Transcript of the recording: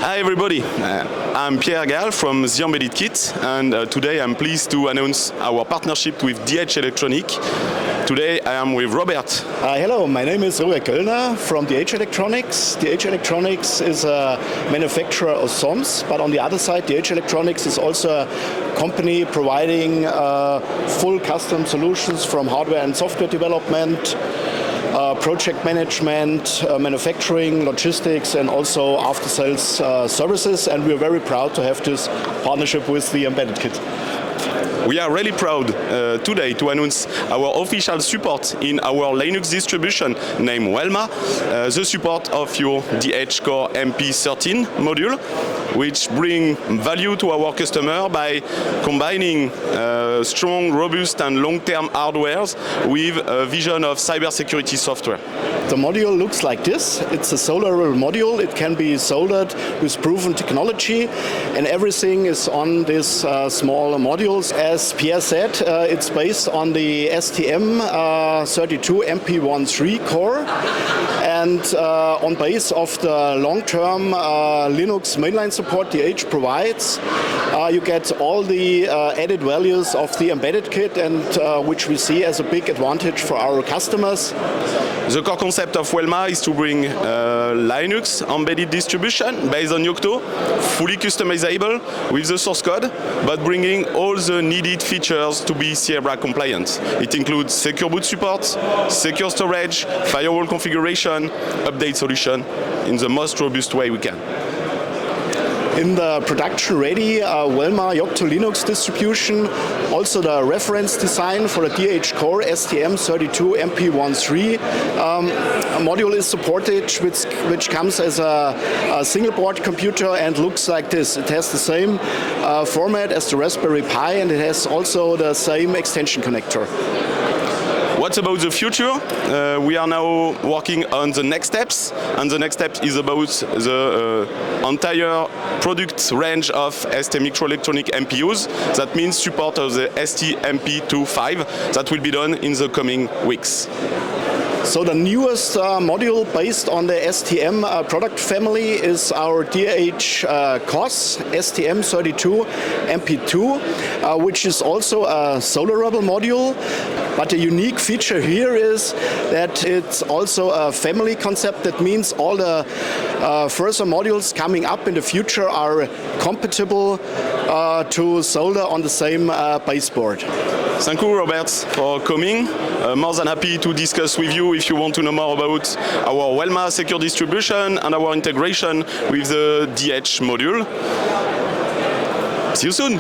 Hi everybody, I'm Pierre Gal from the Embedded Kit, and today I'm pleased to announce our partnership with DHCOR. Today I am with Robert. Hello, my name is Robert Göllner from DHCOR. DHCOR is a manufacturer of SOMs, but on the other side, DHCOR is also a company providing full custom solutions from hardware and software development, project management, manufacturing, logistics, and also after-sales services. And we're very proud to have this partnership with the Embedded Kit. We are really proud today to announce our official support in our Linux distribution named Welma, the support of your DHCOR MP13 module, which bring value to our customer by combining strong, robust and long-term hardwares with a vision of cybersecurity software. The module looks like this. It's a solderable module. It can be soldered with proven technology, and everything is on these small modules. As Pierre said, it's based on the STM32MP1 core, and on base of the long-term Linux mainline support DH provides, you get all the added values of the Embedded Kit, and which we see as a big advantage for our customers. The core concept of Welma is to bring Linux embedded distribution based on Yocto, fully customizable with the source code, but bringing all the needed features to be Sierra compliant. It includes secure boot support, secure storage, firewall configuration, update solution in the most robust way we can. In the production-ready Welma Yocto Linux distribution, also the reference design for the DHCOR STM32MP1 module is supported, which comes as a single board computer and looks like this. It has the same format as the Raspberry Pi, and it has also the same extension connector. What about the future? We are now working on the next steps, and the next step is about the entire product range of ST microelectronic MPUs. That means support of the STM32MP2 that will be done in the coming weeks. So the newest module based on the STM product family is our DHCOS STM32MP2, which is also a solderable module. But the unique feature here is that it's also a family concept. That means all the further modules coming up in the future are compatible to solder on the same baseboard. Thank you, Robert, for coming. More than happy to discuss with you if you want to know more about our Welma secure distribution and our integration with the DH module. See you soon.